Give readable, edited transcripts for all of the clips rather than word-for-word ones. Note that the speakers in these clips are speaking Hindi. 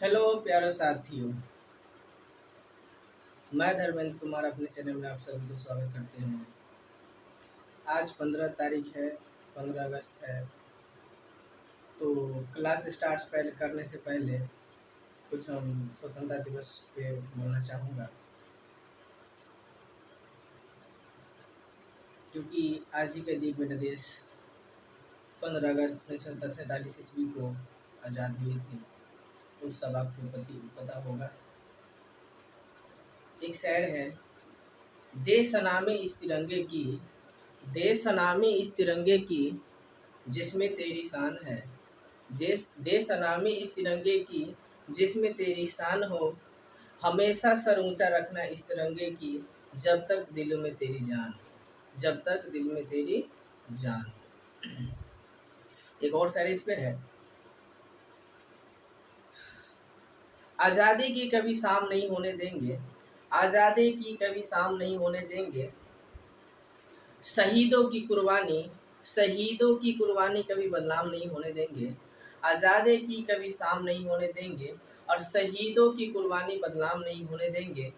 हेलो प्यारे साथियों। मैं धर्मेंद्र कुमार अपने चैनल में आप सभी को स्वागत करते हैं। आज 15 तारीख है, 15 अगस्त है। तो क्लास स्टार्ट पहले करने से पहले कुछ हम स्वतंत्रता दिवस पे बोलना चाहूँगा, क्योंकि आज ही के दिन मेरा देश 15 अगस्त 1947 ईस्वी को आज़ाद हुई थी। उस सब आपको पता होगा। एक शायर है, दे सलामी इस तिरंगे की, दे सलामी इस तिरंगे की जिसमें तेरी शान है। दे सलामी इस तिरंगे की जिसमें तेरी शान हो। हमेशा सर ऊंचा रखना इस तिरंगे की, जब तक दिल में तेरी जान, जब तक दिल में तेरी जान। एक और शायरी इस पे है, आज़ादी की कभी शाम नहीं होने देंगे, आज़ादी की कभी शाम नहीं होने देंगे। शहीदों की कुर्बानी, शहीदों की कुर्बानी कभी बदनाम नहीं होने देंगे। आज़ादी की कभी शाम नहीं होने देंगे और शहीदों की कुर्बानी बदनाम नहीं होने देंगे।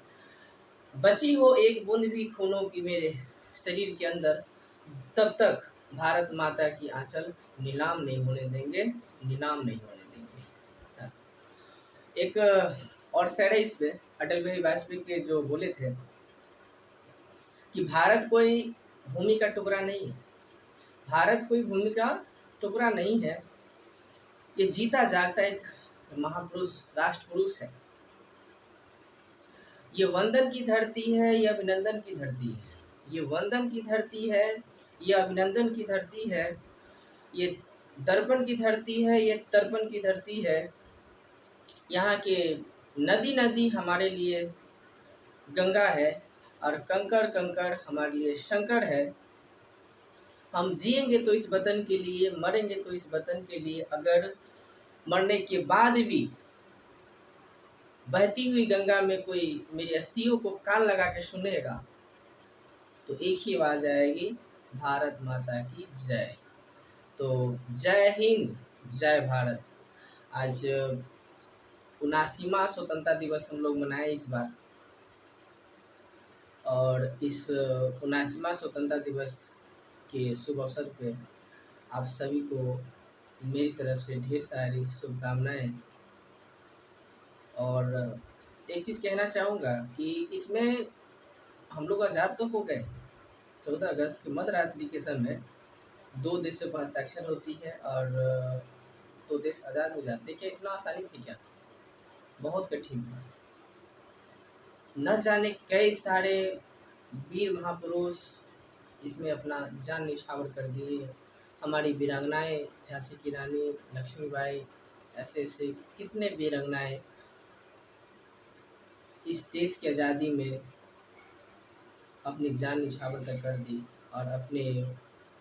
बची हो एक बूंद भी खूनों की मेरे शरीर के अंदर, तब तक भारत माता की आंचल नीलाम नहीं होने देंगे, नीलाम नहीं होने देंगे। एक और शेर है इस पे, अटल बिहारी वाजपेयी के जो बोले थे कि भारत कोई भूमि का टुकड़ा नहीं है, भारत कोई भूमि का टुकड़ा नहीं है, ये जीता जागता एक महापुरुष राष्ट्र पुरुष है। ये वंदन की धरती है, ये अभिनंदन की धरती है, ये वंदन की धरती है, ये अभिनंदन की धरती है, ये दर्पण की धरती है, ये तर्पण की धरती है। यहाँ के नदी नदी हमारे लिए गंगा है और कंकड़ कंकड़ हमारे लिए शंकर है। हम जिएंगे तो इस वतन के लिए, मरेंगे तो इस वतन के लिए। अगर मरने के बाद भी बहती हुई गंगा में कोई मेरी अस्थियों को कान लगा के सुनेगा तो एक ही आवाज आएगी, भारत माता की जय। तो जय हिंद, जय भारत। आज 79वां स्वतंत्रता दिवस हम लोग मनाए इस बार, और इस 79वां स्वतंत्रता दिवस के शुभ अवसर पे आप सभी को मेरी तरफ से ढेर सारी शुभकामनाएं। और एक चीज़ कहना चाहूँगा कि इसमें हम लोग आज़ाद तो हो गए। 14 अगस्त की मध्य रात्रि के समय दो देशों पर हस्ताक्षर होती है और दो देश आज़ाद हो जाते। क्या इतना आसानी थी क्या? बहुत कठिन था। न जाने कई सारे वीर महापुरुष इसमें अपना जान निछावर कर दिए। हमारी वीरांगनाएँ, झांसी की रानी लक्ष्मीबाई, ऐसे ऐसे कितने वीरांगनाएँ इस देश की आज़ादी में अपनी जान निछावर कर दी और अपने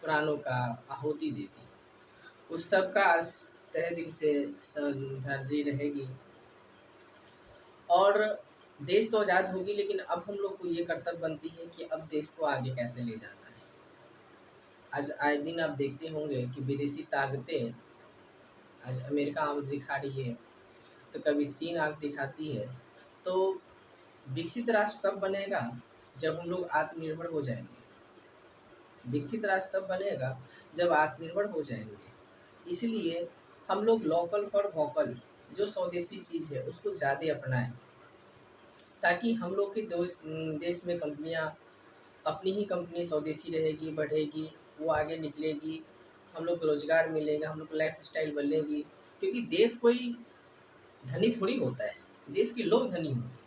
प्राणों का आहुति दे दी। उस सब का तहे दिल से श्रद्धांजलि रहेगी। और देश तो आज़ाद होगी, लेकिन अब हम लोग को ये कर्तव्य बनती है कि अब देश को आगे कैसे ले जाना है। आज आए दिन आप देखते होंगे कि विदेशी ताकतें, आज अमेरिका आंख दिखा रही है तो कभी चीन आंख दिखाती है। तो विकसित राष्ट्र तब बनेगा जब हम लोग आत्मनिर्भर हो जाएंगे। विकसित राष्ट्र तब बनेगा जब आत्मनिर्भर हो जाएंगे। इसलिए हम लोग लोकल फॉर वोकल, जो स्वदेशी चीज़ है उसको ज़्यादा अपनाएं, ताकि हम लोग के देश में कंपनियां, अपनी ही कंपनी स्वदेशी रहेगी, बढ़ेगी, वो आगे निकलेगी, हम लोग को रोज़गार मिलेगा, हम लोग की लाइफ स्टाइल बदलेगी। क्योंकि देश कोई धनी थोड़ी होता है, देश के लोग धनी होते हैं।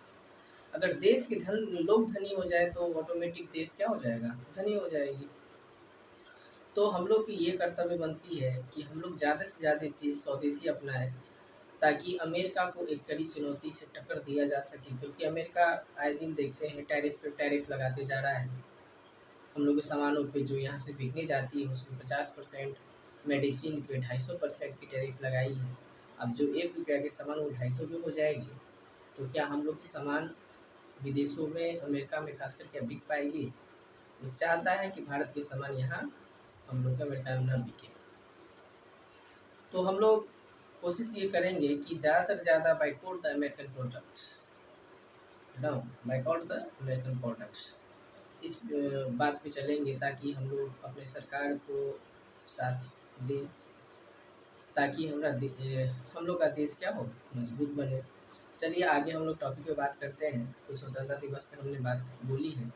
अगर देश के लोग धनी हो जाए तो ऑटोमेटिक देश क्या हो जाएगा, धनी हो जाएगी। तो हम लोग की ये कर्तव्य बनती है कि हम लोग ज़्यादा से ज़्यादा चीज़ स्वदेशी अपनाएं, ताकि अमेरिका को एक कड़ी चुनौती से टक्कर दिया जा सके। क्योंकि अमेरिका आए दिन देखते हैं टैरिफ पे टैरिफ लगाते जा रहा है। हम लोग के सामानों पे जो यहाँ से बिकने जाती है उसमें 50%, मेडिसिन पे 250% की टैरिफ लगाई है। अब जो ₹1 के सामान वो 250 पे हो जाएगी, तो क्या हम लोग की सामान विदेशों में, अमेरिका में खास करके बिक पाएगी? वो चाहता है कि भारत के सामान यहाँ हम लोग के अमेरिका में ना बिके। तो हम लोग कोशिश ये करेंगे कि ज़्यादातर ज़्यादा बाइकआउट द अमेरिकन प्रोडक्ट्स, है ना, बाइकआउट द अमेरिकन प्रोडक्ट्स, इस बात पे चलेंगे ताकि हम लोग अपने सरकार को साथ दें, ताकि हम लोग का देश क्या हो, मजबूत बने। चलिए आगे हम लोग टॉपिक पे बात करते हैं। तो स्वतंत्रता दिवस पे हमने बात बोली है,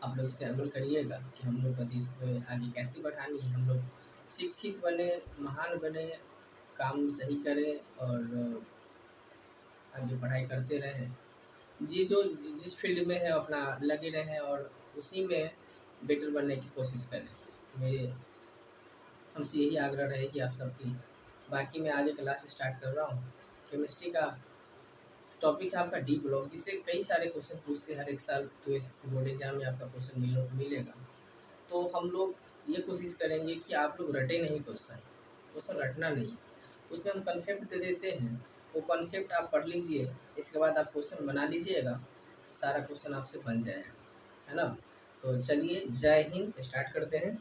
आप लोग इस पर अमल करिएगा कि हम लोग का देश को आगे कैसे बढ़ानी है। हम लोग शिक्षित बने, महान बने, काम सही करें और आगे पढ़ाई करते रहें। जी जो जिस फील्ड में है अपना लगे रहें और उसी में बेटर बनने की कोशिश करें। मेरे हमसे यही आग्रह रहेगी आप सबकी। बाकी मैं आगे क्लास स्टार्ट कर रहा हूँ। केमिस्ट्री का टॉपिक है आपका डी ब्लॉक, जिससे कई सारे क्वेश्चन पूछते हैं हर एक साल। 12th बोर्ड एग्जाम में आपका क्वेश्चन मिलेगा। तो हम लोग ये कोशिश करेंगे कि आप लोग रटे नहीं क्वेश्चन, क्वेश्चन रटना नहीं। उसमें हम कंसेप्ट दे देते हैं, वो कंसेप्ट आप पढ़ लीजिए, इसके बाद आप क्वेश्चन बना लीजिएगा, सारा क्वेश्चन आपसे बन जाएगा, है ना। तो चलिए जय हिंद, स्टार्ट करते हैं।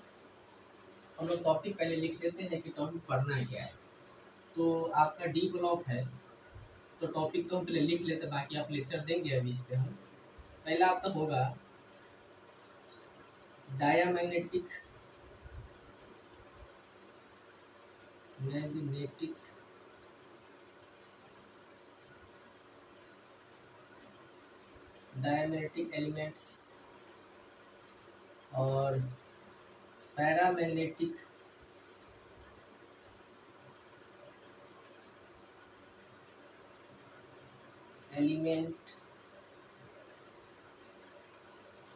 हम लोग टॉपिक पहले लिख लेते हैं कि टॉपिक पढ़ना क्या है। तो आपका डी ब्लॉक है, तो टॉपिक तो हम पहले लिख लेते हैं, बाकी आप लेक्चर देंगे अभी इस पे। हम पहला आपका होगा डायामैग्नेटिक मैग्नेटिक डायमैग्नेटिक एलिमेंट्स और पैरामैग्नेटिक एलिमेंट।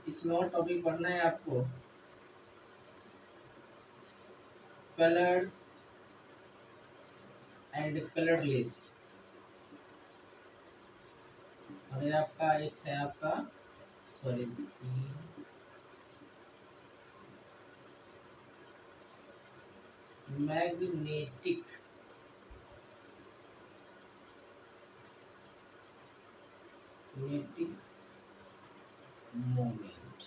इसमें और टॉपिक पढ़ना है आपको, कलर एंड कलरलेस। और ये आपका एक है आपका, sorry, magnetic magnetic moment.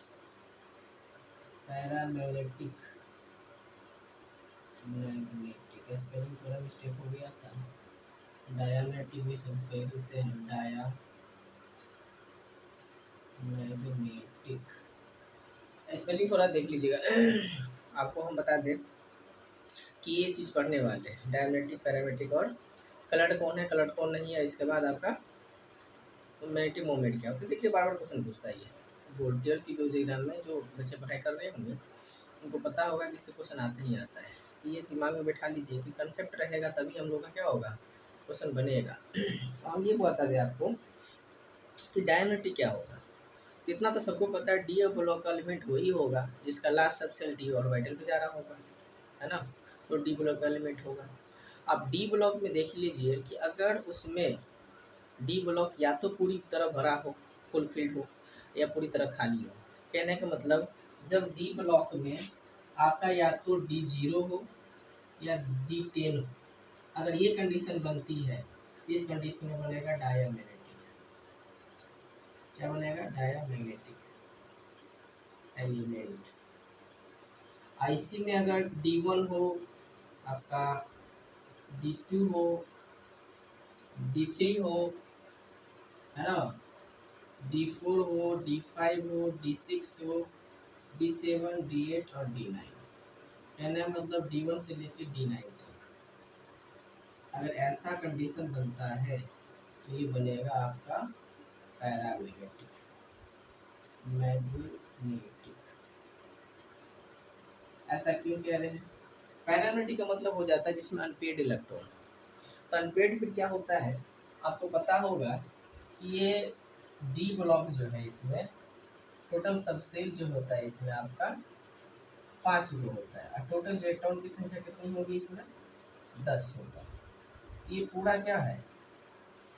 Paramagnetic magnetic, spelling थोड़ा मिस्टेक हो गया था, डायमैग्नेटिक भी सब कह देते हैं, डाया मैग्नेटिक। स्पेलिंग थोड़ा देख लीजिएगा। आपको हम बता दें कि ये चीज़ पढ़ने वाले हैं, डायमैग्नेटिक, पैरामैग्नेटिक और कलर्ड कौन है, कलर्ड कौन नहीं है। इसके बाद आपका मैग्नेटिक मोमेंट क्या होता है। देखिए बार बार क्वेश्चन पूछता है ये बोर्ड की जो एग्जाम में जो बच्चे पढ़ाई कर रहे होंगे उनको पता होगा कि इससे क्वेश्चन आता ही आता है। तो ये दिमाग में बैठा लीजिए कि कंसेप्ट रहेगा तभी हम लोग का क्या होगा, क्वेश्चन बनेगा। तो हम ये बता दें आपको कि डायमैग्नेटिक क्या होगा। तो इतना तो सबको पता है, डी ब्लॉक का एलिमेंट वही होगा जिसका लास्ट सबसेल डी ऑर्बिटल पे जा रहा होगा, है ना। तो डी ब्लॉक का एलिमेंट होगा। अब डी ब्लॉक में देख लीजिए कि अगर उसमें डी ब्लॉक या तो पूरी तरह भरा हो, फुल फिल्ड हो, या पूरी तरह खाली हो। कहने का मतलब जब डी ब्लॉक में आपका या तो D0 हो या D10 हो, अगर ये कंडीशन बनती है, इस कंडीशन में बनेगा डायामैग्नेटिक। क्या बनेगा, डायामैग्नेटिक एलिमेंट। आईसी में अगर D1 हो, आपका D2 हो, D3 हो, है ना, D4 हो, D5 हो, D6 हो, D7, D8 और D9। कहने का मतलब D1 से लेकर D9 तक अगर ऐसा कंडीशन बनता है तो ये बनेगा आपका पैरामैग्नेटिक मैग्नेटिक। ऐसा क्यों कह रहे हैं, पैरामैग्नेटिक का मतलब हो जाता है जिसमें अनपेड इलेक्ट्रॉन। तो अनपेड फिर क्या होता है, आपको पता होगा कि ये डी ब्लॉक जो है इसमें टोटल सबसेल जो होता है इसमें आपका 5 गो होता है, और टोटल इलेक्ट्रॉन की संख्या कितनी होगी इसमें, 10 होगा। ये पूरा क्या है,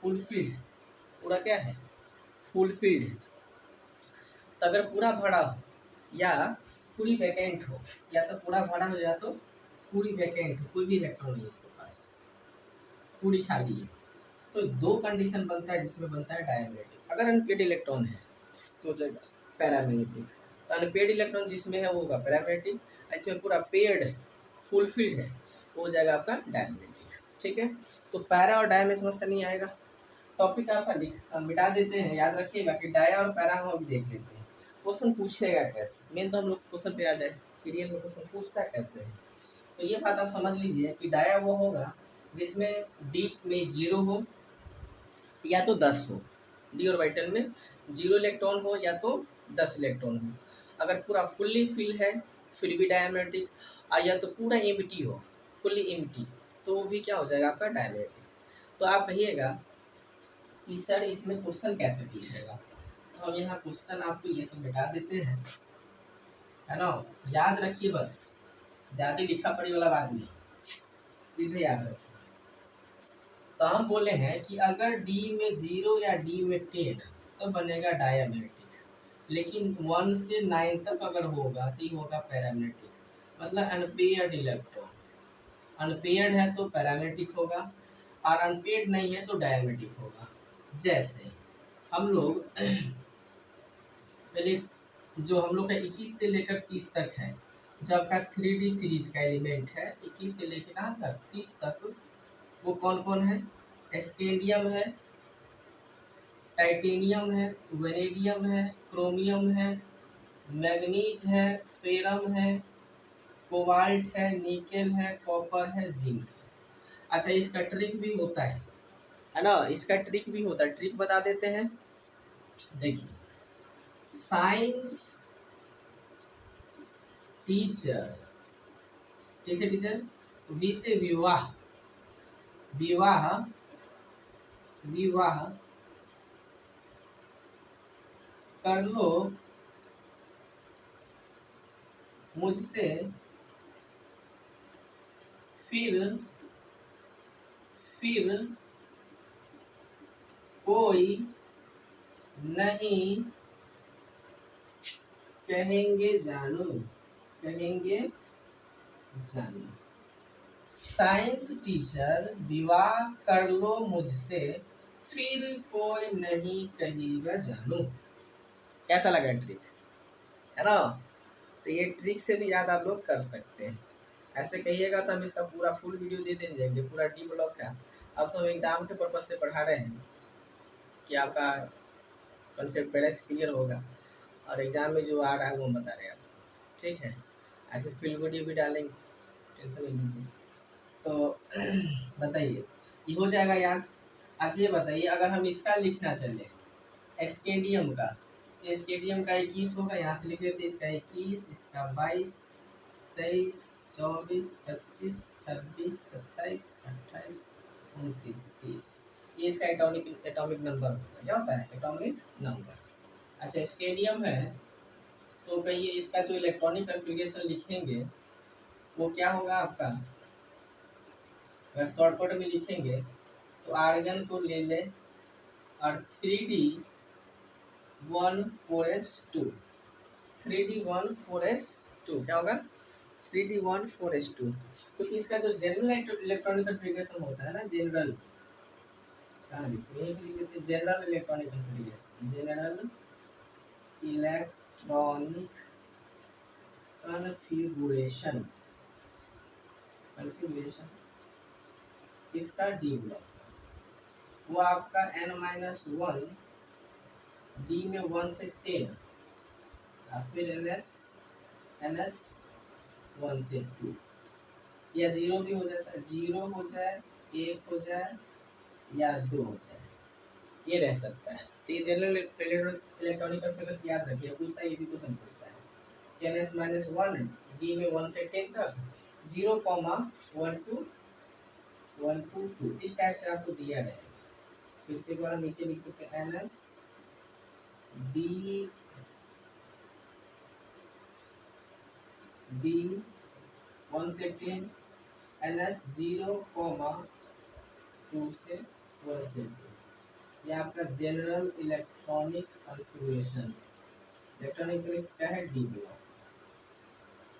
फुल फील्ड, पूरा क्या है, फुल फील्ड। तो अगर पूरा भरा हो या पूरी वैकेंट हो, या तो पूरा भरा हो या तो पूरी वैकेंट हो, कोई भी इलेक्ट्रॉन नहीं इसके पास, पूरी खाली है, तो दो कंडीशन बनता है जिसमें बनता है डायमैग्नेटिक। अगर अनपेड इलेक्ट्रॉन है तो जाएगा पैरामैग्नेटिक। तो अनपेड इलेक्ट्रॉन जिसमें है वो होगा पैरामैग्नेटिक, इसमें पूरा पेड फुल फील्ड है वो हो जाएगा आपका डायमैग्नेटिक। ठीक है, तो पैरा और डाया में समस्या नहीं आएगा। टॉपिक आपका हम मिटा देते हैं, याद रखिएगा कि डाया और पैरा हम अभी देख लेते हैं। क्वेश्चन पूछेगा कैसे, मेन तो हम लोग क्वेश्चन पे आ जाए, क्लियर में क्वेश्चन पूछता है कैसे है। तो ये बात आप समझ लीजिए कि डाया वो होगा जिसमें डी में 0 हो या तो 10 हो, डी ऑर्बिटल में 0 इलेक्ट्रॉन हो या तो 10 इलेक्ट्रॉन हो। अगर पूरा फुल्ली फिल है फिर भी डायमैग्नेटिक, और या तो पूरा एम्प्टी हो, फुल्ली एम्प्टी, तो वो भी क्या हो जाएगा आपका डायमैग्नेटिक। तो आप कहिएगा कि सर इसमें क्वेश्चन कैसे पूछेगा, तो हम यहाँ क्वेश्चन आपको ये सब बता देते हैं, है ना। याद रखिए, बस ज़्यादा लिखा पढ़ी वाला बात नहीं, सीधे याद रखिए। तो हम बोले हैं कि अगर D में 0 या D में 10 तो बनेगा डायमैग्नेटिक, लेकिन 1 से 9 तक अगर होगा तो ये होगा पैरामैग्नेटिक, मतलब अनपेयर्ड इलेक्ट्रॉन। अनपेयर्ड है तो पैरामैग्नेटिक होगा, और अनपेयर्ड नहीं है तो डायमैग्नेटिक होगा। जैसे हम लोग पहले जो हम लोग का 21 से लेकर 30 तक है, जो आपका 3D सीरीज का एलिमेंट है 21 से लेकर कहाँ तक 30 तक, वो कौन कौन है, स्केंडियम है, टाइटेनियम है, वेनेडियम है, क्रोमियम है, मैग्नीज है, फेरम है, कोबाल्ट है, निकेल है, कॉपर है, जिंक है। अच्छा, इसका ट्रिक भी होता है ना, इसका ट्रिक भी होता है, ट्रिक बता देते हैं। देखिए, साइंस टीचर, कैसे टीचर, वी से विवाह, विवाह, विवाह कर लो मुझसे, फिर कोई नहीं कहेंगे जानू, कहेंगे जानू। साइंस टीचर विवाह कर लो मुझसे, फिर कोई नहीं कहेगा जानू। कैसा लगा ट्रिक, है ना। तो ये ट्रिक से भी याद आप लोग कर सकते हैं। ऐसे कहिएगा तो हम इसका पूरा फुल वीडियो दे देंगे, पूरा डी ब्लॉक का। अब तो हम एग्जाम के पर्पज से पढ़ा रहे हैं कि आपका कंसेप्ट पहले से क्लियर होगा, और एग्जाम में जो आ रहा है वो हम बता रहे हैं आपको, ठीक है। ऐसे फुल वीडियो भी डालेंगे, टेंशन नहीं लीजिए। तो बताइए, ये हो जाएगा याद। अच्छा ये बताइए, अगर हम इसका लिखना चले स्केडियम का, तो स्केडियम का 21 होगा, यहाँ से लिख लेते हैं, इसका 21, इसका 22, 23, 24, 25, 26, 27, 28, 29, 30, ये इसका एटॉमिक नंबर होता है। क्या होता है, एटॉमिक नंबर। अच्छा, स्केडियम है तो कहिए इसका जो इलेक्ट्रॉनिक कॉन्फ़िगरेशन लिखेंगे वो क्या होगा आपका, अगर शॉर्टकट में लिखेंगे तो आर्गन को ले ले और 3D14S2, 3D14S2 क्या होगा, 3D14S2, क्योंकि इसका जो जनरल इलेक्ट्रॉनिक कॉन्फ़िगरेशन होता है ना, जनरल, कहाँ लिखते हैं, लिख देते हैं general electronic configuration, general electronic configuration, configuration इसका डी ब्लॉक, वो आपका n-1, डी में 1 से 10, और फिर ns 1 से 2, या 0 भी हो जाता है, 0 हो जाए, 1 हो जाए, या 2 हो जाए, ये रह सकता है। तो ये जनरल इलेक्ट्रॉनिक कॉन्फ़िगरेशन याद रखिए, पूछता है, ये भी क्वेश्चन पूछता है। ns-1, डी में 1 से 10 तक, 0, 1 to 2, इस टाइप से आपको दिया गया है। फिर से एक बार नीचे लिख देते हैं, ns डी 1 से 10, ns 0, 2 से 1 से 2, ये आपका जनरल इलेक्ट्रॉनिक कॉन्फ़िगरेशन। इलेक्ट्रॉनिक का है डी ब्लॉक,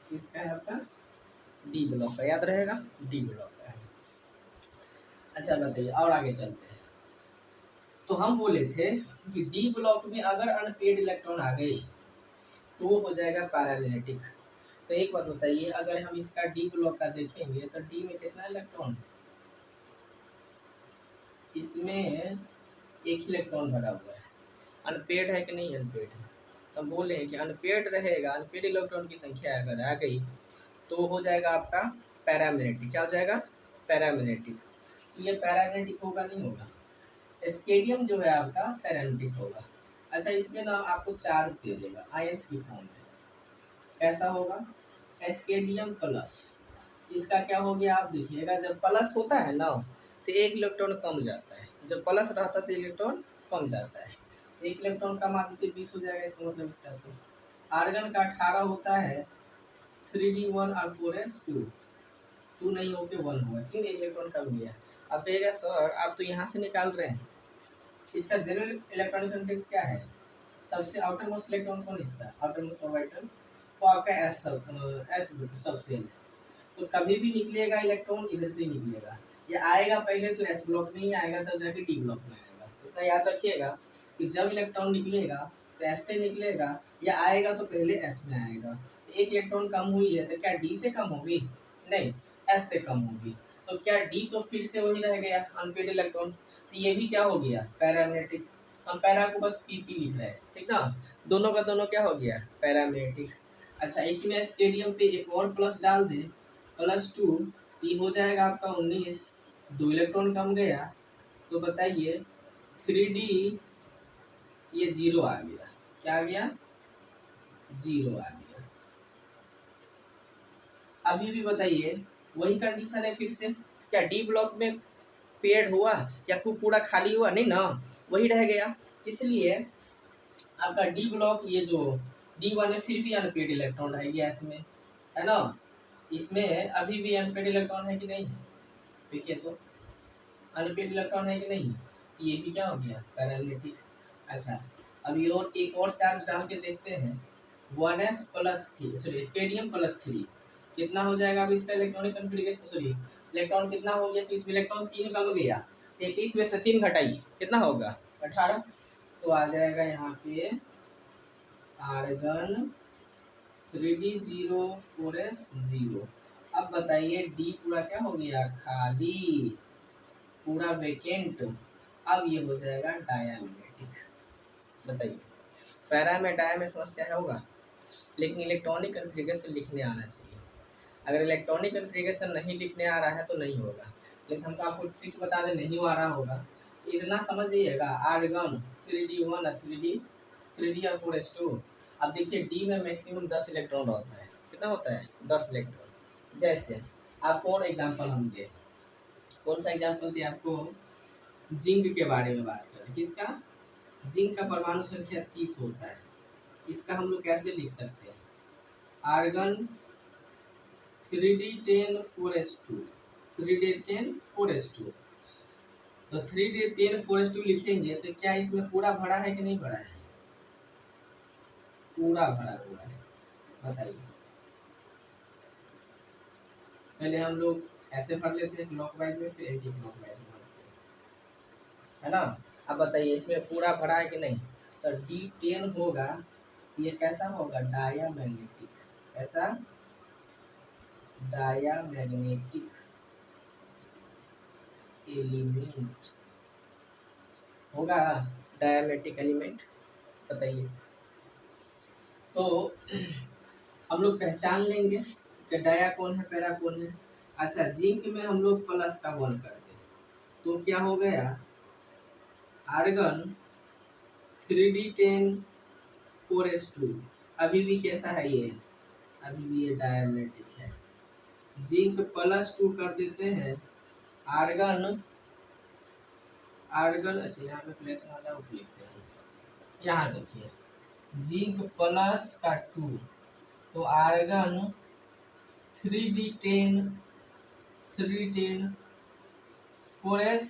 किसका है आपका, डी ब्लॉक का, याद रहेगा, डी ब्लॉक का है। अच्छा बताइए, और आगे चलते हैं। तो हम बोले थे कि डी ब्लॉक में अगर अनपेड इलेक्ट्रॉन आ गई तो वो हो जाएगा पैरामैग्नेटिक। तो एक बात बताइए, अगर हम इसका डी ब्लॉक का देखेंगे तो डी में कितना इलेक्ट्रॉन, इसमें एक ही इलेक्ट्रॉन भरा हुआ है, अनपेड है कि नहीं अनपेड है। हम बोले हैं कि अनपेड रहेगा, अनपेड इलेक्ट्रॉन की संख्या अगर आ गई तो हो जाएगा आपका पैरामैग्नेटिक। क्या हो जाएगा? पैरामैग्नेटिक। तो ये पैरामैग्नेटिक होगा नहीं होगा? स्केडियम जो है आपका पैरामैग्नेटिक होगा। अच्छा, इसमें ना आपको चार्ज दे देगा आयंस की फॉर्म में। कैसा होगा? एस्केडियम प्लस। इसका क्या हो गया आप देखिएगा, जब प्लस होता है ना तो एक इलेक्ट्रॉन कम जाता है, जब प्लस रहता है तो इलेक्ट्रॉन कम जाता है। एक इलेक्ट्रॉन का मान लीजिए 20 हो जाएगा, इसका मतलब इसका तो आर्गन का 18 होता है, 3d1 और 4s2, 2 नहीं होके 1 हुआ, ठीक है, एक इलेक्ट्रॉन कम गया। अब कहेगा सर आप तो यहाँ से निकाल रहे हैं, इसका जनरल इलेक्ट्रॉनिक कॉन्टेक्स्ट क्या है? सबसे आउटर मोस्ट इलेक्ट्रॉन कौन है इसका? आउटर मोस्ट ऑर्बिटल तो आपका एस सबसे है। तो कभी भी निकलेगा इलेक्ट्रॉन इधर से निकलेगा, ये आएगा पहले तो एस ब्लॉक में ही आएगा, तब जाके डी ब्लॉक में आएगा। इतना याद रखिएगा कि जब इलेक्ट्रॉन निकलेगा तो एस से निकलेगा, या आएगा तो पहले एस में आएगा। एक इलेक्ट्रॉन कम हुई है तो क्या डी से कम होगी? नहीं, एस से कम होगी। तो क्या डी तो फिर से वही रह गया, अनपेड इलेक्ट्रॉन। तो ये भी क्या हो गया? पैरामैग्नेटिक। हम पैरा को बस पीपी लिख रहे हैं, ठीक ना। दोनों का दोनों क्या हो गया? पैरामैग्नेटिक। अच्छा, इसमें स्टेडियम पे एक और प्लस डाल दे, +2, तो हो जाएगा आपका 19। 2 इलेक्ट्रॉन कम गया तो बताइए 3d ये 0 आ गया। क्या आ गया? 0 आ गया। अभी भी बताइए वही कंडीशन है फिर से, क्या डी ब्लॉक में पेड हुआ या खूब पूरा खाली हुआ? नहीं ना, वही रह गया। इसलिए आपका डी ब्लॉक ये जो D1 है फिर भी अनपेड इलेक्ट्रॉन रह गया इसमें, है ना। इसमें अभी भी अनपेड इलेक्ट्रॉन है कि नहीं? देखिए तो अनपेड इलेक्ट्रॉन है कि नहीं? ये भी क्या हो गया? पैरामैग्नेटिक। अच्छा, अभी और एक और चार्ज डाल के देखते हैं, 1s प्लस 3, सॉरी स्केडियम +3 कितना हो जाएगा? अब इसका इलेक्ट्रॉनिक कॉन्फ़िगरेशन, सॉरी इलेक्ट्रॉन कितना हो गया कि इसमें इलेक्ट्रॉन 3 कम गया, 21 में से 3 घटाइए कितना होगा? 18। तो आ जाएगा यहाँ पे आर्गन 3d0 4s0। अब बताइए डी पूरा क्या हो गया? खाली, पूरा वैकेंट। अब ये हो जाएगा डायमैग्नेटिक। बताइए पैरा में डाया में समस्या है होगा, लेकिन इलेक्ट्रॉनिक कॉन्फ़िगरेशन लिखने आना चाहिए। अगर इलेक्ट्रॉनिक कॉन्फ़िगरेशन नहीं लिखने आ रहा है तो नहीं होगा, लेकिन हमको आपको ट्रिक्स बता दें, नहीं आ रहा होगा तो इतना समझिएगा, आर्गन 3d1 और 3d और 4s2। अब देखिए डी में मैक्सिमम 10 इलेक्ट्रॉन होता है, कितना होता है? 10 इलेक्ट्रॉन। जैसे आपको और एग्जाम्पल हम दे, कौन सा एग्जाम्पल दिया आपको? जिंक के बारे में बात करें। किसका? जिंक का परमाणु संख्या 30 होता है। इसका हम लोग कैसे लिख सकते हैं? Argon 3d10 4s2, 3d10 4s2। तो 3d10 4s2 लिखेंगे तो क्या इसमें पूरा भरा है कि नहीं भरा है? पूरा भरा हुआ है। बताइए, पहले हम लोग ऐसे भर लेते हैं क्लॉकवाइज में, फिर एंटी क्लॉकवाइज में भरते हैं, है ना। अब बताइए इसमें पूरा भरा है कि नहीं? तो D10 होगा, ये कैसा होगा? डायामैग्नेटिक। कैसा? डायामैग्नेटिक एलिमेंट होगा, डायमेट्रिक एलिमेंट। बताइए, तो हम लोग पहचान लेंगे कि डाया कौन है, पैरा कौन है। अच्छा, जिंक में हम लोग प्लस का 1 करते हैं तो क्या हो गया? Argon 3d10 4s2। अभी भी कैसा है ये? अभी भी ये डायमेट्रिक है। जिंक +2 कर देते हैं, आर्गन आर्गन, अच्छा यहाँ पे प्लेस वाला लिखते हैं। यहाँ देखिए जिंक प्लस का 2, तो आर्गन 3d10 3d10 4s।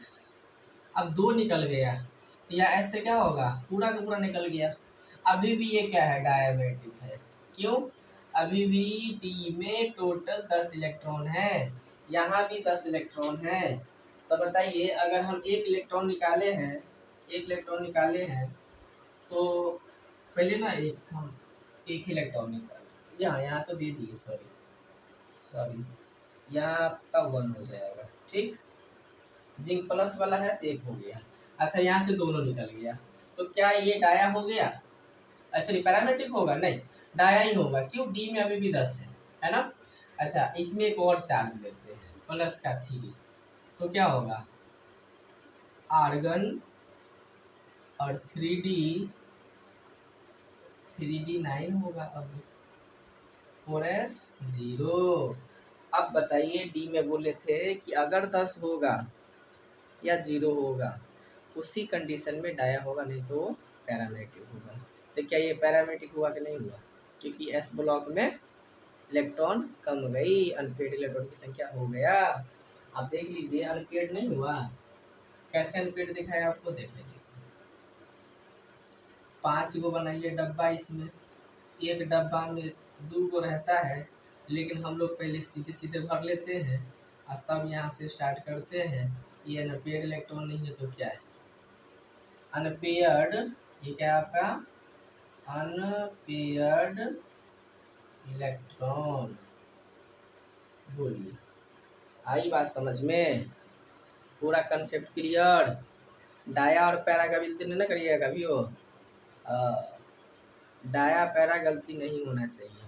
अब 2 निकल गया, या ऐसे क्या होगा? पूरा का पूरा निकल गया। अभी भी ये क्या है? डायमेट्रिक है। क्यों? अभी भी डी में टोटल 10 इलेक्ट्रॉन है, यहाँ भी 10 इलेक्ट्रॉन है। तो बताइए अगर हम एक इलेक्ट्रॉन निकाले हैं, एक इलेक्ट्रॉन निकाले हैं तो पहले ना हम एक इलेक्ट्रॉन निकाले, यहाँ तो दे दिए, सॉरी यहाँ आपका 1 हो जाएगा, ठीक। जिंक प्लस वाला है तो एक हो गया। अच्छा यहाँ से दोनों निकल गया, तो क्या ये डाया हो गया? सॉरी पैरामेट्रिक होगा नहीं, डाया ही होगा, क्यों? डी में अभी भी 10 है ना। अच्छा इसमें एक और चार्ज लेते हैं प्लस का 3, तो क्या होगा? आर्गन और 3D 9 होगा। अब 4s 0। अब बताइए डी में बोले थे कि अगर 10 होगा या 0 होगा उसी कंडीशन में डाया होगा, नहीं तो पैरामेट्रिक होगा। तो क्या ये पैरामेट्रिक हुआ कि नहीं हुआ? क्योंकि एस ब्लॉक में इलेक्ट्रॉन कम गई, अनपेड इलेक्ट्रॉन की संख्या हो गया। आप देख लीजिए अनपेड नहीं हुआ। कैसे अनपेड दिखाया आपको? देख लीजिए 5 गो बनाइए डब्बा, इसमें एक डब्बा में 2 गो रहता है, लेकिन हम लोग पहले सीधे सीधे भर लेते हैं और तब यहाँ से स्टार्ट करते हैं। ये अनपेड इलेक्ट्रॉन नहीं है तो क्या है? अनपेयर्ड। ये क्या है आपका? Unpaired electron. बोलिए आई बात समझ में? पूरा कंसेप्ट क्लियर? डाया और पैरा का गलती नहीं ना करिएगा कभी हो। डाया पैरा गलती नहीं होना चाहिए।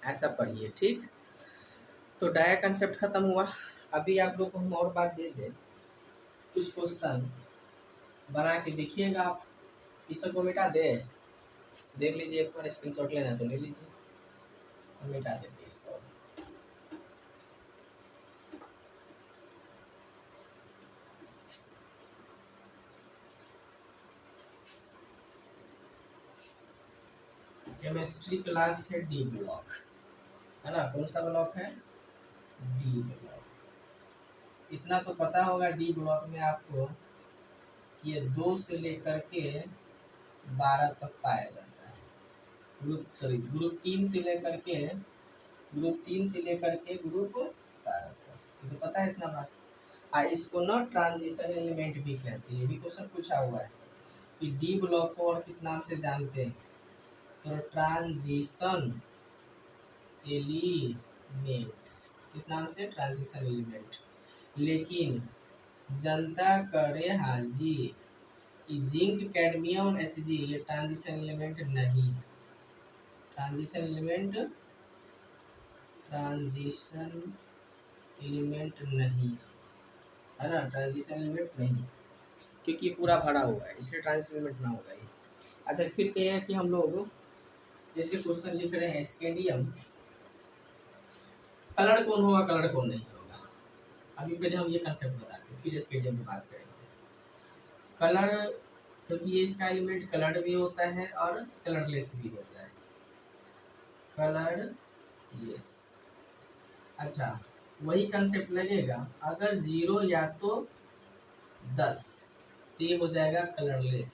ऐसा पढ़िए ठीक। तो डाया कंसेप्ट खत्म हुआ। अभी आप लोग को हम और बात दे दें, कुछ क्वेश्चन बना के देखिएगा आप। इस सबको मिटा दे, देख लीजिए एक बार, स्क्रीनशॉट लेना तो ले लीजिए, हम मिटा देते इसको। केमिस्ट्री क्लास है डी ब्लॉक, है ना। कौन सा ब्लॉक है? D block. इतना तो पता होगा डी ब्लॉक में आपको कि ये 2 से लेकर के 12 तक पाया जाता है। ग्रुप 3 से लेकर के ग्रुप 12 तक, ये तो पता है इतना बात। इसको ना ट्रांजिशन एलिमेंट भी कहते हैं। ये भी क्वेश्चन पूछा हुआ है कि डी ब्लॉक को और किस नाम से जानते हैं, तो ट्रांजिशन एलिमेंट्स। किस नाम से? Transition element. लेकिन जनता करे हाजी, जिंक कैडमियम और Hg ये ट्रांजिशन एलिमेंट नहीं। ट्रांजिशन एलिमेंट नहीं है ना, ट्रांजिशन एलिमेंट नहीं, क्योंकि पूरा भरा हुआ है, इसलिए ट्रांजिशन एलिमेंट ना होगा ये। अच्छा फिर कहे हैं कि हम लोग जैसे क्वेश्चन लिख रहे हैं स्केंडियम, कलर कौन होगा कलर कौन नहीं होगा। अभी पहले हम ये कंसेप्ट बताते हैं, फिर स्केंडियम की बात करेंगे। कलर, क्योंकि ये इसका एलिमेंट कलर्ड भी होता है और कलरलेस भी होता है। कलरलेस। अच्छा वही कंसेप्ट लगेगा, अगर 0 या तो 10 तो ये हो जाएगा कलरलेस।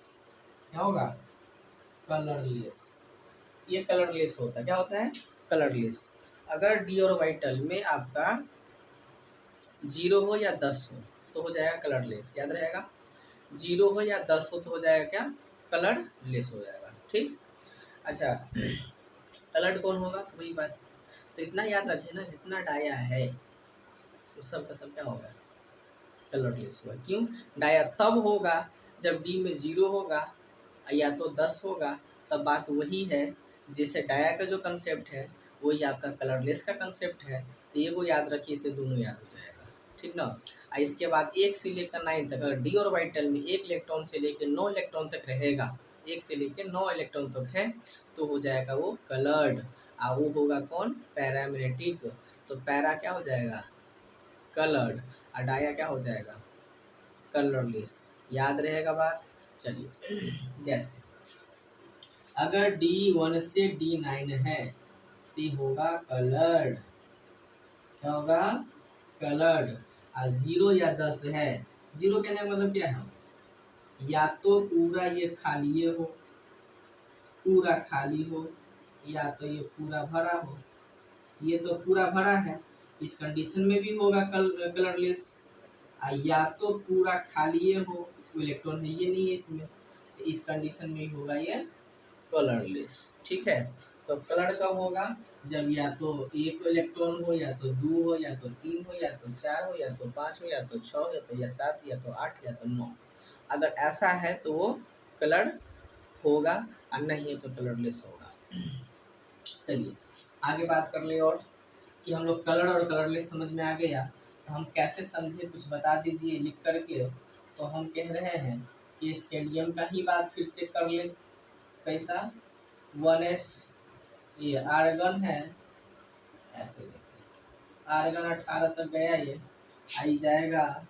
क्या होगा? कलरलेस। ये कलरलेस होता है। क्या होता है? कलरलेस। अगर डी और वाइटल में आपका 0 हो या 10 हो तो हो जाएगा कलरलेस, याद रहेगा। 0 हो या 10 हो तो हो जाएगा क्या? कलरलेस हो जाएगा। ठीक। अच्छा कलर्ड कौन होगा? तो वही बात। तो इतना याद रखें ना, जितना डाया है तो सब का सब क्या होगा? कलरलेस हुआ। क्यों? डाया तब होगा जब डी में 0 होगा या तो 10 होगा, तब बात वही है। जैसे डाया का जो कंसेप्ट है वही आपका कलरलेस का कंसेप्ट है। तो ये को याद रखिए, इसे दोनों याद हो जाएगा। ठीक ना। इसके बाद 1 से लेकर 9 तक, अगर डी और वाइटल में 1 इलेक्ट्रॉन से लेकर 9 इलेक्ट्रॉन तक रहेगा, 1 से लेकर 9 इलेक्ट्रॉन तक है, तो हो जाएगा वो कलर्ड। वो होगा कौन? पैरामेग्नेटिक। तो पैरा क्या हो जाएगा? कलर्ड। और डाया क्या हो जाएगा? कलरलेस। याद रहेगा बात। चलिए जैसे अगर D1 से D9 है तो होगा कलर्ड। क्या होगा? कलर्ड। और 0 या 10 है, 0 कहने का मतलब क्या है? या तो पूरा ये खाली हो, पूरा खाली हो, या तो ये पूरा भरा हो। ये तो पूरा भरा है, इस कंडीशन में भी होगा कलरलेस। या तो पूरा खाली हो, इलेक्ट्रॉन है ये नहीं है इसमें, तो इस कंडीशन में होगा ये कलरलेस। ठीक है। तो कलर कब होगा, जब या तो एक इलेक्ट्रॉन हो, या तो दो हो, या तो तीन हो, या तो चार हो, या तो पाँच हो, या तो छः हो, या सात, या तो आठ, या तो नौ। अगर ऐसा है तो वो कलर होगा, और नहीं है तो कलरलेस होगा। चलिए आगे बात कर ले, और कि हम लोग कलर और कलरलेस समझ में आ गया, तो हम कैसे समझे कुछ बता दीजिए लिख करके। तो हम कह रहे हैं कि स्केडियम का ही बात फिर से कर ले। कैसा, 1s, ये आर्गन है, ऐसे लेते हैं, आर्गन 18 तक गया, ये आई जाएगा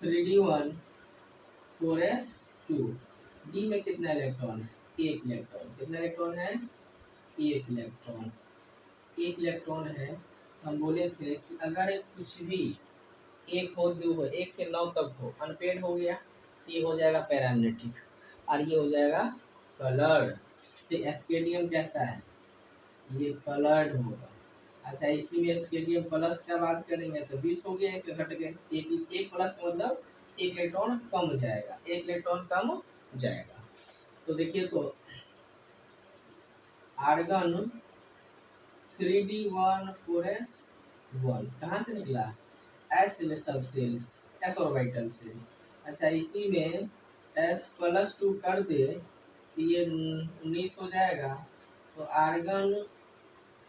3d1 4s2। डी में कितना इलेक्ट्रॉन है, एक इलेक्ट्रॉन। कितना इलेक्ट्रॉन है, एक इलेक्ट्रॉन। एक इलेक्ट्रॉन है, हम बोले थे कि अगर कुछ भी एक हो, दो हो, एक से 9 तक हो, अनपेड हो गया, तो ये हो जाएगा पैरामेट्रिक, और ये हो जाएगा कलर। तो एस्केडियम कैसा है, ये कलर्ड होगा। अच्छा, इसी में एस्केडियम प्लस का बात करेंगे तो 20 हो गया, इसे घट गए, एक प्लस का मतलब एक इलेक्ट्रॉन कम जाएगा, एक इलेक्ट्रॉन कम जाएगा। तो देखिए, तो आर्गन 3d1 4s1 कहाँ से निकला, एस सब सेल्स, एस ऑर्बिटल से। अच्छा, इसी में s+2 कर दे तो ये 19 हो जाएगा। तो आर्गन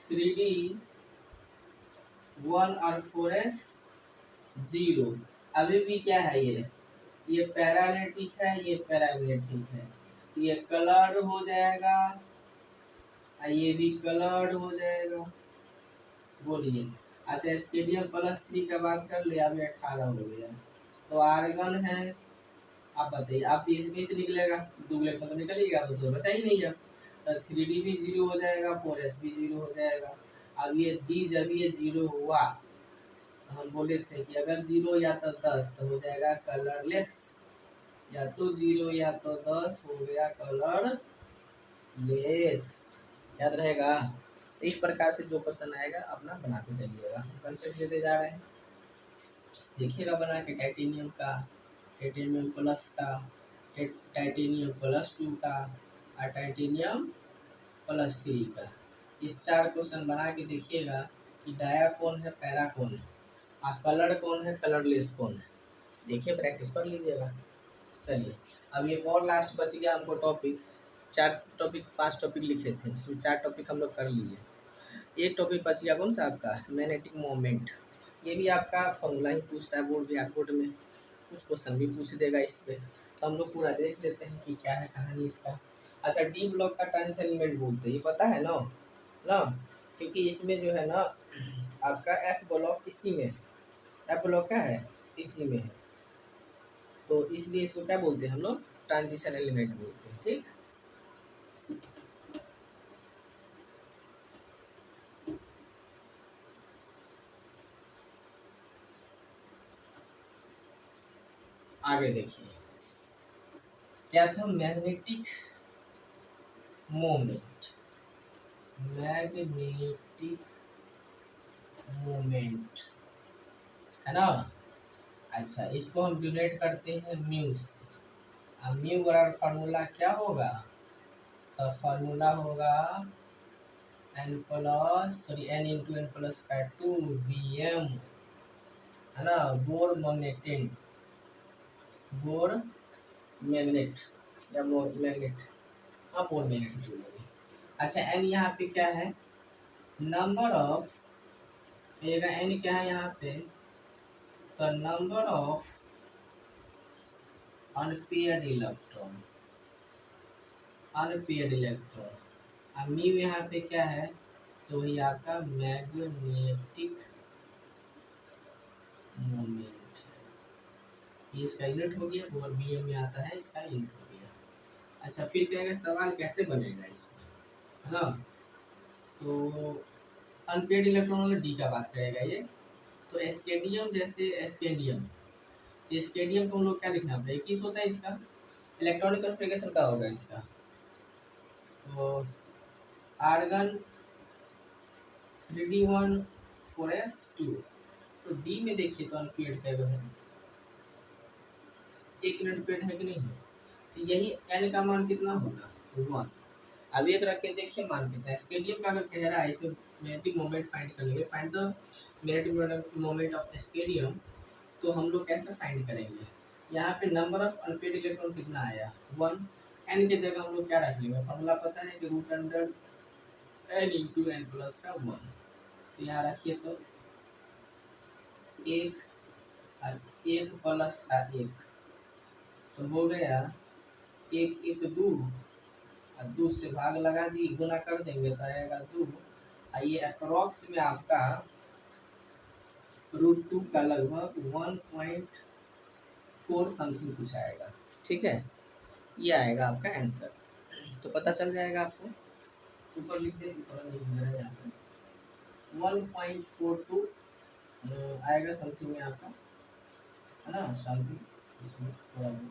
3d1 और 4s0 अभी भी क्या है, ये पैरामेट्रिक है, ये पैरामेट्रिक है, ये कलर्ड हो जाएगा, ये भी कलर्ड हो जाएगा। बोलिए। अच्छा, स्केडियम +3 का बात कर ले, अभी 18 हो गया। तो आर्गन है, आप बताइए, आप ये से निकलेगा, दो इलेक्ट्रॉन तो निकलेगा, तो बचा ही नहीं। अब 3d भी 0 हो जाएगा, 4s भी 0 हो जाएगा। अब ये डी जब ये 0 हुआ, तो हम बोले थे कि अगर 0 या तो 10 तो हो जाएगा कलरलेस, या तो 0 या तो 10 हो गया कलरलेस। याद रहेगा। तो इस प्रकार से जो क्वेश्चन आएगा अपना बनाते चलिएगा, कंसेप्ट देते जा रहे हैं, देखिएगा बना के। टाइटेनियम का, टाइटेनियम प्लस का, टाइटेनियम +2 का, और टाइटेनियम +3 का, ये 4 क्वेश्चन बना के देखिएगा कि डाया कौन है, पैरा कौन है, और कलर कौन है, कलरलेस कौन है। देखिए, प्रैक्टिस कर लीजिएगा। चलिए, अब ये और लास्ट बच गया हमको टॉपिक। 4 टॉपिक 5 टॉपिक लिखे थे, जिसमें 4 टॉपिक हम लोग कर लिए। एक टॉपिक बच गया कौन सा आपका, मैग्नेटिक मोमेंट। ये भी आपका फॉर्मूला ही पूछता है बोर्ड में, कुछ क्वेश्चन भी पूछ देगा इस पे। तो हम लोग पूरा देख लेते हैं कि क्या है कहानी इसका। अच्छा, डी ब्लॉक का ट्रांजिशन एलिमेंट बोलते हैं, ये पता है ना ना, क्योंकि इसमें जो है ना आपका एफ ब्लॉक इसी में है, एफ ब्लॉक क्या है, इसी में है, तो इसलिए इसको क्या बोलते हैं हम लोग, ट्रांजिशन एलिमेंट बोलते हैं। ठीक, आगे देखिए, क्या था, मैग्नेटिक मोमेंट, मैग्नेटिक मोमेंट है ना। अच्छा, इसको हम डिनोट करते हैं म्यू से। अब म्यू बराबर फार्मूला क्या होगा, तो फार्मूला होगा n इंटू एन प्लस का 2 Bm, है ना, बोर मैग्नेटिन, बोर मैग्नेट, या मैग्नेट, हाँ बोर मैग्नेट बोलोगे। अच्छा, एन यहाँ पे क्या है, नंबर ऑफ, एन क्या है यहाँ पे, तो number of unpaired electron, unpaired electron. अब म्यू यहाँ पे क्या है, तो ये आपका मैग्नेटिक मोमेंट है, ये इसका यूनिट हो गया, बोर Bm में आता है, इसका यूनिट हो गया। अच्छा, फिर कहेगा सवाल कैसे बनेगा इसमें, है ना। तो अनपेयर्ड इलेक्ट्रॉन वाला डी का बात करेगा ये। तो एस्केडियम, जैसे एस्केडियम, एस्केडियम को हम लोग क्या लिखना पड़ेगा, 21 होता है इसका, इलेक्ट्रॉनिक कॉन्फ़िगरेशन का होगा इसका। तो आर्गन 3d1 4s2, तो डी में देखिए तो अनपेयर्ड का है, एक अनपेयर्ड है कि नहीं है, तो यही एन का मान कितना होगा, 1। अब एक रख के देखिए, मान के स्केलियम का अगर कह रहा है इसमें मैग्नेटिक मोमेंट फाइंड करने के लिए, find the magnetic moment of scandium, तो हम लोग कैसे फाइंड करेंगे? यहाँ पे नंबर ऑफ अनपेड इलेक्ट्रॉन कितना आया? 1। एन की जगह हम लोग क्या रख लेंगे? फॉर्मूला पता है कि root under n into n plus का 1। तो यहाँ रखिए, तो एक और एक प्लस का एक, तो हो गया एक एक दो, और दो से भाग लगा दी, गुना कर देंगे तो आएगा 2। ये अप्रोक्स में आपका √2 का लगभग 1.4 समथिंग कुछ आएगा। ठीक है, ये आएगा आपका आंसर। तो पता चल जाएगा आपको, ऊपर लिख दे, थोड़ा लिख दिया है यहाँ पे 1.42 आएगा समथिंग में आपका, है ना, समथिंग इसमें थोड़ा बहुत।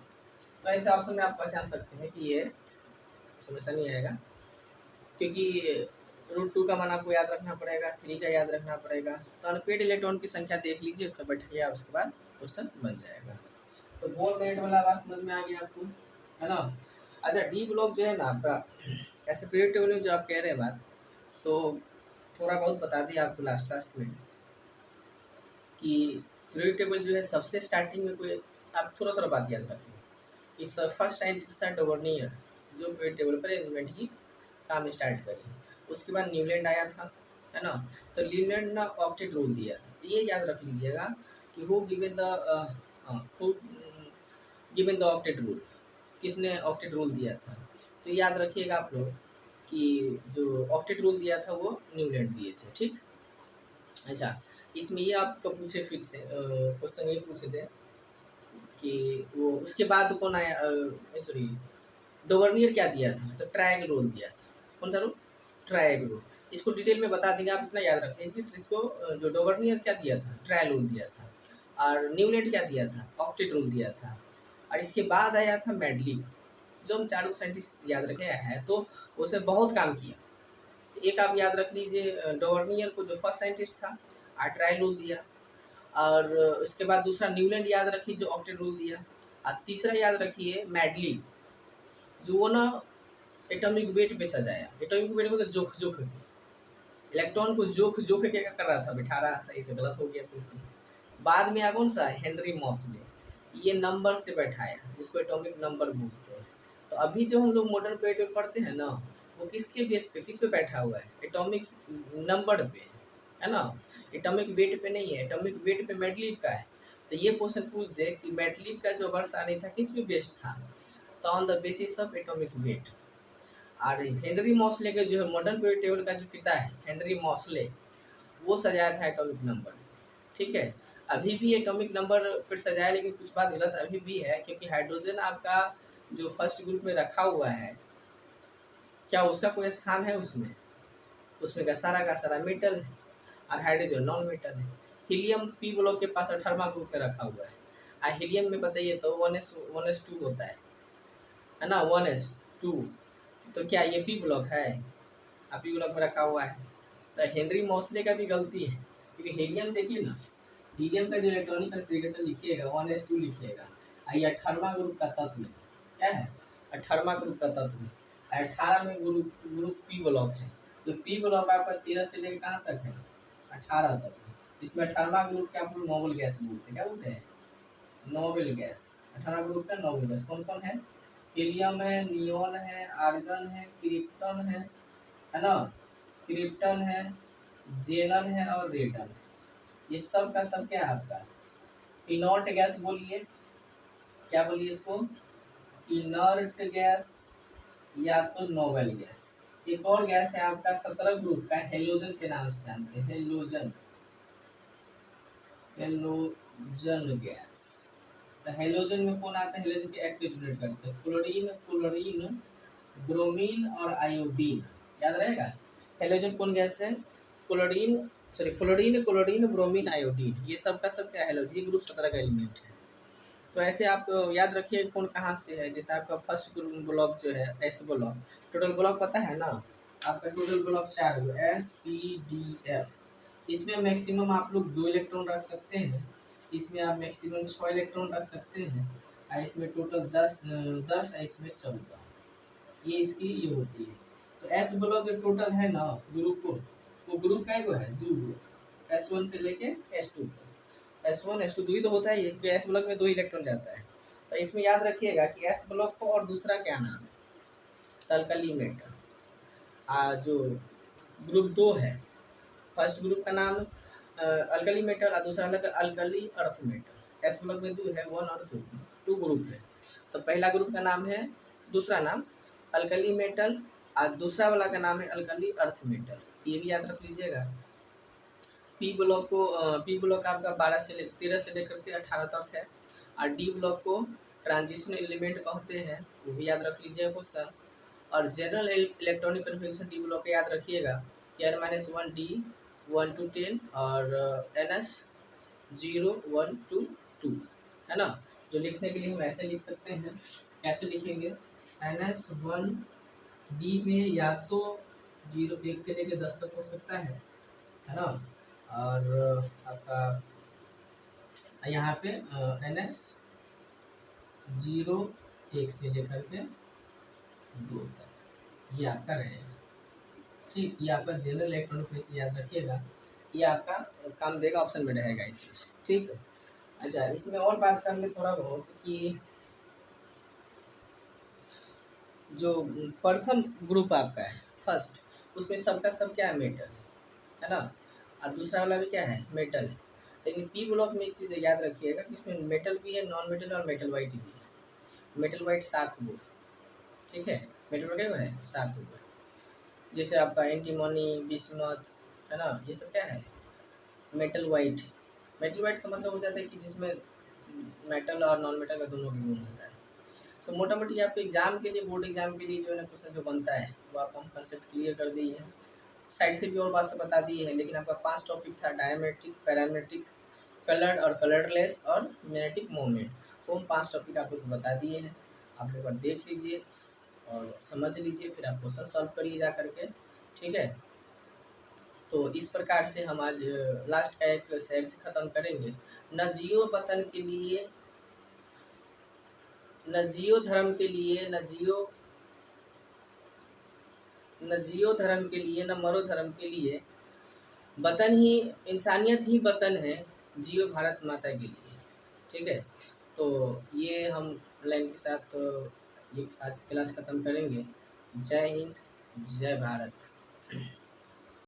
तो ऐसे ऑप्शन में आप पहचान सकते हैं कि ये समस्या नहीं आएगा, क्योंकि √2 का मान आपको याद रखना पड़ेगा, 3 का याद रखना पड़ेगा। तो अनपेड इलेक्ट्रॉन की संख्या देख लीजिए, उसको बैठाइए, उसके बाद क्वेश्चन बन जाएगा। तो बोल रेट वाला बात समझ में आ गया आपको, है ना। अच्छा, डी ब्लॉक जो है ना आपका, ऐसे पीरियड टेबल में जो आप कह रहे हैं बात, तो थोड़ा बहुत बता दिया आपको लास्ट में कि पीरियड टेबल जो है सबसे स्टार्टिंग में कोई, आप थोड़ा बात याद रखें कि फर्स्ट साइंटिस्ट था डोवर्नियर, जो पीरियड टेबल पर अरेंजमेंट की काम स्टार्ट करी। उसके बाद न्यूलैंड आया था, है ना। तो न्यूलैंड ने ऑक्टेट रूल दिया था। तो ये याद रख लीजिएगा कि who given the octet rule, किसने ऑक्टेट रूल दिया था। तो याद रखिएगा आप लोग कि जो ऑक्टेट रूल दिया था वो न्यूलैंड दिए थे। ठीक, अच्छा, इसमें ये आपको पूछे, फिर से क्वेश्चन ये पूछ दे कि वो उसके बाद कौन आया, सॉरी, डोवर्नियर क्या दिया था? तो ट्रायंगल रूल दिया था। कौन सा रूल? Triangle rule. इसको डिटेल में बता देंगे, आप इतना याद रखें कि इसको जो डोवर्नियर क्या दिया था? ट्रायल रूल दिया था। और न्यूलैंड क्या दिया था? ऑक्टेट रूल दिया था। और इसके बाद आया था मेडलिव, जो हम चारों साइंटिस्ट याद रखे हैं, तो उसने बहुत काम किया। तो एक आप याद रख लीजिए डोवर्नियर को, जो फर्स्ट साइंटिस्ट था, और ट्रायल रूल दिया। और उसके बाद दूसरा न्यूलैंड याद रखिए, जो ऑक्टेट रूल दिया। और तीसरा याद रखिए मेडलिव, जो वो ना एटॉमिक वेट पे सजाया। एटॉमिक वेट मतलब जोख जोख के, इलेक्ट्रॉन को जोख जोख के क्या कर रहा था? बिठा रहा था। इसे गलत हो गया फिर। बाद में कौन सा? हेनरी मॉसले, ये नंबर से बैठाया, जिसको एटॉमिक नंबर बोलते हैं। तो अभी जो हम लोग मॉडर्न पीरियड पढ़ते हैं ना, वो किसके बेस पे, किस पे बैठा हुआ है? एटॉमिक नंबर पे, है ना। एटॉमिक वेट पे नहीं है। एटॉमिक वेट पे मेडलिव का है। तो ये क्वेश्चन पूछ दे कि मेडलिव का जो वर्ष आने था किस पे बेस्ड था? तो on the basis of atomic weight. और हेनरी मॉसले के जो है मॉडर्न पीरियड टेबल का जो पिता है हेनरी मॉसले, वो सजाया था एटॉमिक नंबर। ठीक है, अभी भी एटॉमिक नंबर फिर सजाया, लेकिन कुछ बात गलत अभी भी है, क्योंकि हाइड्रोजन आपका जो फर्स्ट ग्रुप में रखा हुआ है, क्या उसका कोई स्थान है उसमें? उसमें का सारा मेटल है, और हाइड्रोजन नॉन मेटल है। हीलियम पी ब्लॉक के पास 18वां ग्रुप में रखा हुआ है। और हीलियम में बताइए तो 1s2 होता है ना, 1s2। तो क्या ये पी ब्लॉक है? पी ब्लॉक में रखा हुआ है। तो हेनरी मॉसले का भी गलती है, क्योंकि हीलियम देखिए ना, हीलियम का जो इलेक्ट्रॉनिक कॉन्फ़िगरेशन लिखिएगा 1s2 लिखिएगा। ये 18वां ग्रुप का तत्व क्या है? 18वां ग्रुप का तत्व। 18 में ग्रुप ग्रुप पी ब्लॉक है। तो पी ब्लॉक आपका 13 से लेकर कहाँ तक है? 18 तक। इसमें 18वां ग्रुप क्या आप लोग नोबल गैस बोलते हैं, क्या बोलते हैं? Noble gas. 18वां ग्रुप का नोबल गैस कौन कौन है? हीलियम है, नियोन है, आर्गन है, क्रिप्टन है ना, क्रिप्टन है, जेनन है और रेटन। ये सब का सब क्या है आपका? इनर्ट गैस बोलिए, क्या बोलिए इसको? इनर्ट गैस या तो नोबल गैस। एक और गैस है आपका 17 ग्रुप का, हेलोजन के नाम से जानते हैं, हेलोजन, हेलोजन गैस। तो हेलोजन में कौन आता है? हेलोजन के एक्स से डोनेट करते हैं, फ्लोरीन, क्लोरीन, ब्रोमीन और आयोडीन। याद रहेगा, हेलोजन कौन गैस है? Fluorine, chlorine, bromine, iodine. ये सब का सब क्या है? हेलोजन। ये ग्रुप 17 का एलिमेंट है। तो ऐसे आप याद रखिए कौन कहाँ से है। जैसे आपका फर्स्ट ब्लॉक जो है एस ब्लॉक, टोटल ब्लॉक पता है ना आपका? Total block 4 SPDF। इसमें मैक्सिमम आप लोग 2 इलेक्ट्रॉन रख सकते हैं। इसमें आप मैक्सिमम 6 इलेक्ट्रॉन रख सकते हैं। और इसमें टोटल 10 10 है, इसमें 14। ये इसकी ये होती है। तो एस ब्लॉक जो टोटल है ना ग्रुप को, वो ग्रुप का है दो ग्रुप, S1 से लेके S2 तक। S1 S2 दो ही तो होता है ये, क्योंकि एस ब्लॉक में 2 इलेक्ट्रॉन जाता है। तो इसमें याद रखिएगा कि एस ब्लॉक को और दूसरा क्या नाम है, अल्कली मेटल। जो ग्रुप 2 है, फर्स्ट ग्रुप का नाम अल्कली मेटल और दूसरा अलग alkali earth metal. S block में 2 है, 1 और 2, 2 ग्रुप है। तो पहला ग्रुप का नाम है, दूसरा नाम अल्कली मेटल और दूसरा वाला का नाम है अल्कली अर्थ मेटल। ये भी याद रख लीजिएगा। पी ब्लॉक आपका 13 से लेकर के 18 तक है, और डी ब्लॉक को ट्रांजिशन एलिमेंट कहते हैं, वो भी याद रख लीजिएगा क्वेश्चन। और general electronic configuration D block याद रखिएगा कि n-1 डी 1 to 10 और NS 0 1 to 2, है ना। जो लिखने के लिए हम ऐसे लिख सकते हैं, कैसे लिखेंगे, NS1 डी में या तो 0 1 से लेकर 10 तक हो सकता है ना। और आपका यहाँ पे NS 0 1 से लेकर के 2 तक, ये आपका रहेगा। ठीक, ये आपका जनरल इलेक्ट्रॉनिक याद रखिएगा, ये आपका काम देगा, ऑप्शन में रहेगा ये चीज़। ठीक। अच्छा, इसमें और बात कर ले थोड़ा बहुत कि जो प्रथम ग्रुप आपका है फर्स्ट, उसमें सबका सब क्या है, मेटल है ना, और दूसरा वाला भी क्या है, मेटल है। लेकिन पी ब्लॉक में एक चीज़ याद रखिएगा कि इसमें मेटल भी है, नॉन मेटल और मेटल वाइट भी है। मेटल वाइट 7 गो, ठीक है, मेटल वाइट क्या है, 7 गो। जैसे आपका एंटीमोनी, बिस्मथ, है ना, ये सब क्या है, मेटल वाइट। मेटल वाइट का मतलब हो जाता है कि जिसमें मेटल और नॉन मेटल का दोनों का गुण होता है। तो मोटा मोटी आपके एग्जाम के लिए, बोर्ड एग्जाम के लिए जो है ना क्वेश्चन जो बनता है, वो आपको हम कंसेप्ट क्लियर कर दिए हैं, साइड से भी और बात से बता दी है। लेकिन आपका 5 टॉपिक था, डायमेट्रिक, पैरामेट्रिक, कलर्ड और कलरलेस और मैग्नेटिक मोमेंट, वो हम 5 टॉपिक आप लोग को बता दिए हैं। आप लोग देख लीजिए और समझ लीजिए, फिर आप क्वेश्चन सॉल्व करिए जा करके, ठीक है। तो इस प्रकार से हम आज लास्ट का एक शेर से ख़त्म करेंगे। न जियो वतन के लिए, न जियो धर्म के लिए, न जियो धर्म के लिए, न मरो धर्म के लिए, वतन ही इंसानियत ही वतन है, जियो भारत माता के लिए। ठीक है, तो ये हम लाइन के साथ ये आज क्लास ख़त्म करेंगे। जय हिंद, जय भारत।